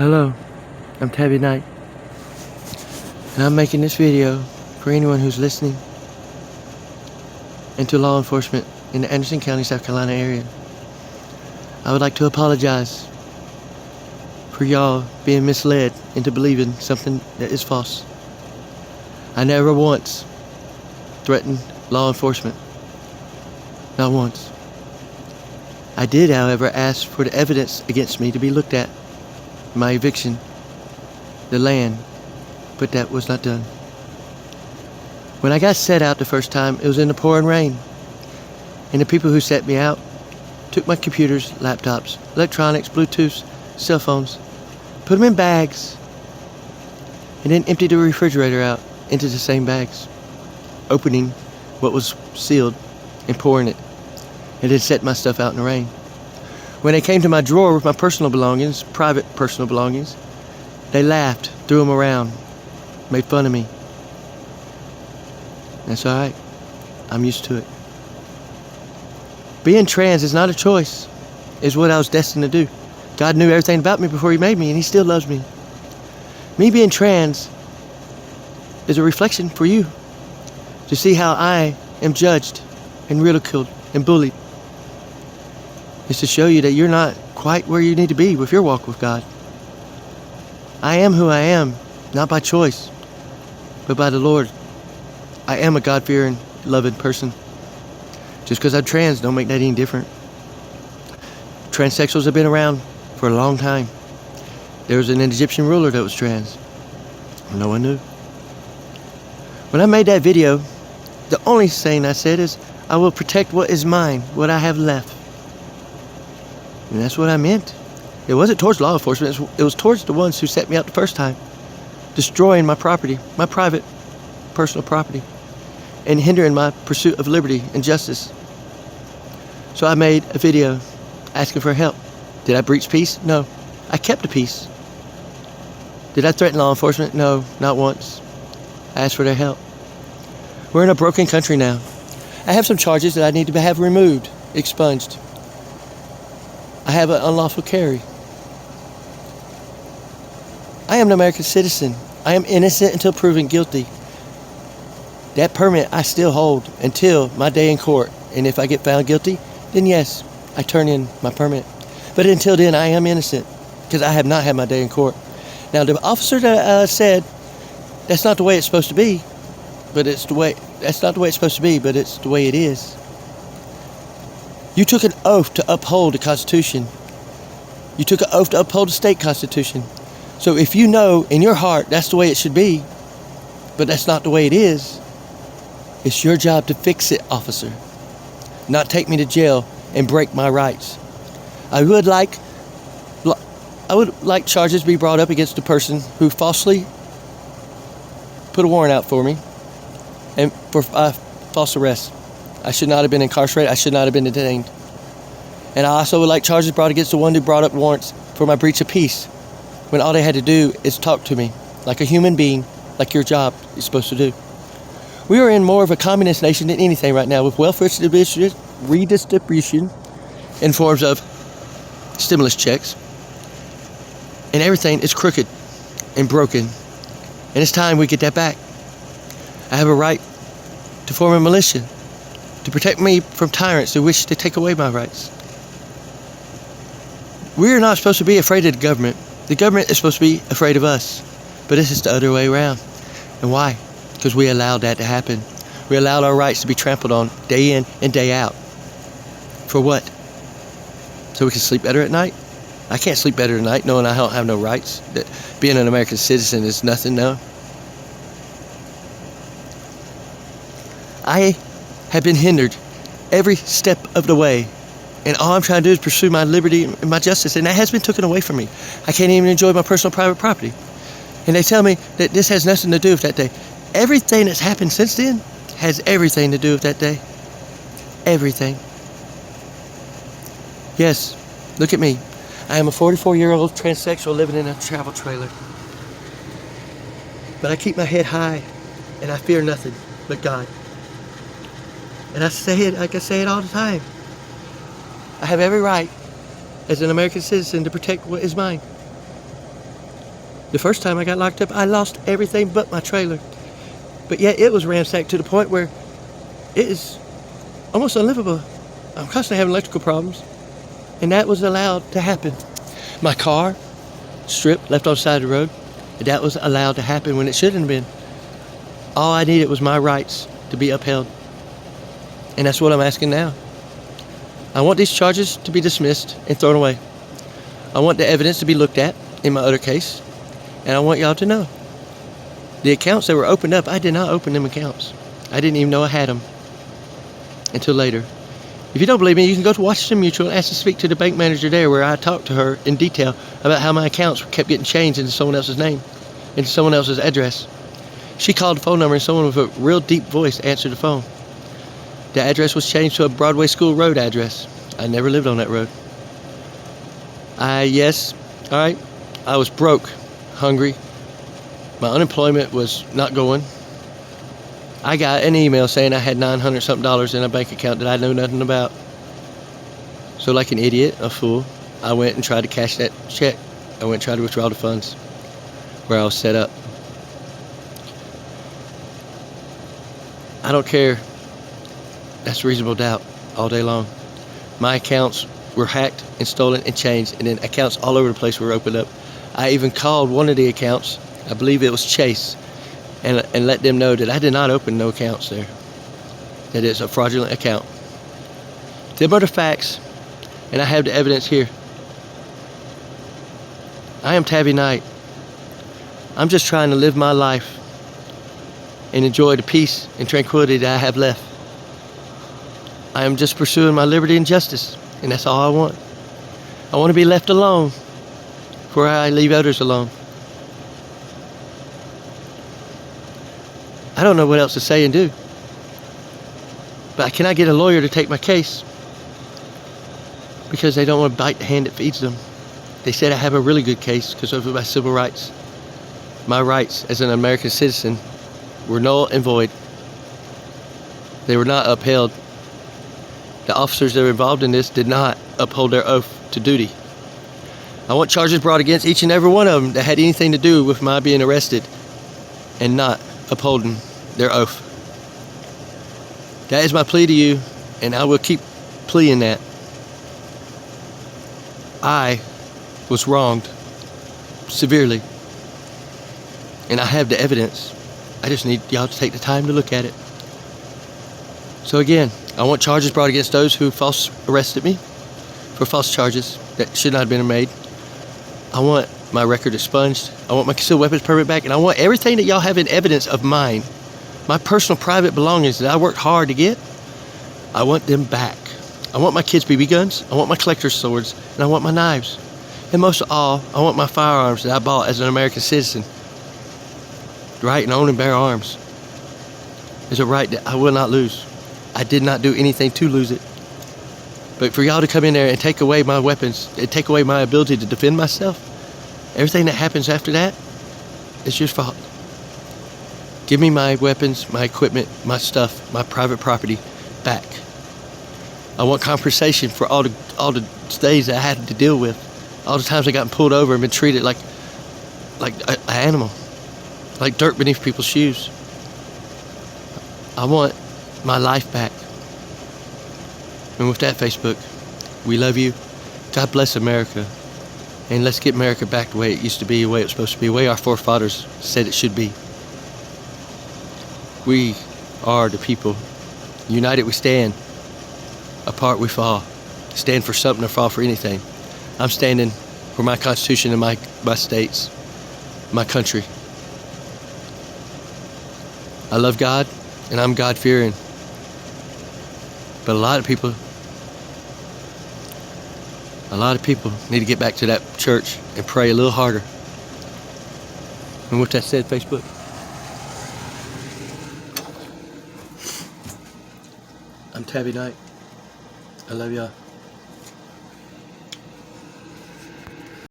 Hello, I'm Tabby Knight, and I'm making this video for anyone who's listening and to law enforcement in the Anderson County, South Carolina area. I would like to apologize for y'all being misled into believing something that is false. I never once threatened law enforcement. Not once. I did, however, ask for the evidence against me to be looked at. My eviction, the land, but that was not done. When I got set out the first time, it was in the pouring rain, and the people who set me out took my computers, laptops, electronics, Bluetooths, cell phones, put them in bags, and then emptied the refrigerator out into the same bags, opening what was sealed and pouring it, and then set my stuff out in the rain. When they came to my drawer with my personal belongings, private personal belongings, they laughed, threw them around, made fun of me. That's all right. I'm used to it. Being trans is not a choice. It's what I was destined to do. God knew everything about me before He made me, and He still loves me. Me being trans is a reflection for you to see how I am judged and ridiculed and bullied. It's to show you that you're not quite where you need to be with your walk with God. I am who I am, not by choice, but by the Lord. I am a God-fearing, loving person. Just because I'm trans don't make that any different. Transsexuals have been around for a long time. There was an Egyptian ruler that was trans. No one knew. When I made that video, the only thing I said is, I will protect what is mine, what I have left. And that's what I meant. It wasn't towards law enforcement, it was towards the ones who set me out the first time, destroying my property, my private, personal property, and hindering my pursuit of liberty and justice. So I made a video asking for help. Did I breach peace? No. I kept the peace. Did I threaten law enforcement? No, not once. I asked for their help. We're in a broken country now. I have some charges that I need to have removed, expunged. I have an unlawful carry. I am an American citizen. I am innocent until proven guilty. That permit I still hold until my day in court. And if I get found guilty, then yes, I turn in my permit. But until then, I am innocent because I have not had my day in court. Now, the officer that said that's not the way it's supposed to be, but it's the way. That's not the way it's supposed to be, but it's the way it is. You took an oath to uphold the Constitution. You took an oath to uphold the state Constitution. So if you know in your heart that's the way it should be, but that's not the way it is, it's your job to fix it, officer. Not take me to jail and break my rights. I would like charges be brought up against the person who falsely put a warrant out for me and for false arrest. I should not have been incarcerated. I should not have been detained. And I also would like charges brought against the one who brought up warrants for my breach of peace, when all they had to do is talk to me like a human being, like your job is supposed to do. We are in more of a communist nation than anything right now, with welfare redistribution in forms of stimulus checks. And everything is crooked and broken. And it's time we get that back. I have a right to form a militia to protect me from tyrants who wish to take away my rights. We are not supposed to be afraid of the government. The government is supposed to be afraid of us. But this is the other way around. And why? Because we allowed that to happen. We allowed our rights to be trampled on day in and day out. For what? So we can sleep better at night? I can't sleep better at night knowing I don't have no rights. That being an American citizen is nothing, no. I have been hindered every step of the way, and all I'm trying to do is pursue my liberty and my justice, and that has been taken away from me. I can't even enjoy my personal private property. And they tell me that this has nothing to do with that day. Everything that's happened since then has everything to do with that day. Everything. Yes, look at me. I am a 44-year-old transsexual living in a travel trailer. But I keep my head high, and I fear nothing but God. And I say it like I say it all the time. I have every right as an American citizen to protect what is mine. The first time I got locked up, I lost everything but my trailer. But yet it was ransacked to the point where it is almost unlivable. I'm constantly having electrical problems. And that was allowed to happen. My car, stripped, left on the side of the road. And that was allowed to happen when it shouldn't have been. All I needed was my rights to be upheld. And that's what I'm asking now. I want these charges to be dismissed and thrown away. I want the evidence to be looked at in my other case. And I want y'all to know. The accounts that were opened up, I did not open them accounts. I didn't even know I had them until later. If you don't believe me, you can go to Washington Mutual and ask to speak to the bank manager there, where I talked to her in detail about how my accounts kept getting changed into someone else's name, into someone else's address. She called the phone number and someone with a real deep voice answered the phone. The address was changed to a Broadway School Road address. I never lived on that road. Yes, all right, I was broke, hungry. My unemployment was not going. I got an email saying I had $900 something in a bank account that I know nothing about. So like an idiot, a fool, I went and tried to cash that check. I went and tried to withdraw the funds where I was set up. I don't care. That's reasonable doubt all day long. My accounts were hacked and stolen and changed, and then accounts all over the place were opened up. I even called one of the accounts, I believe it was Chase, and let them know that I did not open no accounts there. That it's a fraudulent account. Them are the facts, and I have the evidence here. I am Tabby Knight. I'm just trying to live my life and enjoy the peace and tranquility that I have left. I am just pursuing my liberty and justice, and that's all I want. I want to be left alone before I leave others alone. I don't know what else to say and do. But can I get a lawyer to take my case? Because they don't want to bite the hand that feeds them. They said I have a really good case because of my civil rights. My rights as an American citizen were null and void. They were not upheld. The officers that were involved in this did not uphold their oath to duty. I want charges brought against each and every one of them that had anything to do with my being arrested and not upholding their oath. That is my plea to you, and I will keep pleading that. I was wronged severely, and I have the evidence. I just need y'all to take the time to look at it. So again, I want charges brought against those who false arrested me for false charges that should not have been made. I want my record expunged. I want my concealed weapons permit back, and I want everything that y'all have in evidence of mine, my personal private belongings that I worked hard to get, I want them back. I want my kids' BB guns, I want my collector's swords, and I want my knives. And most of all, I want my firearms that I bought as an American citizen. The right and own and bear arms is a right that I will not lose. I did not do anything to lose it. But for y'all to come in there and take away my weapons, and take away my ability to defend myself, everything that happens after that, it's your fault. Give me my weapons, my equipment, my stuff, my private property back. I want compensation for all the days that I had to deal with, all the times I got pulled over and been treated like an animal, like dirt beneath people's shoes. I want my life back. And with that, Facebook, we love you. God bless America. And let's get America back the way it used to be, the way it was supposed to be, the way our forefathers said it should be. We are the people. United we stand. Apart we fall. Stand for something or fall for anything. I'm standing for my Constitution and my states, my country. I love God, and I'm God-fearing. But a lot of people need to get back to that church and pray a little harder. And with that said, Facebook, I'm Tabby Knight. I love y'all.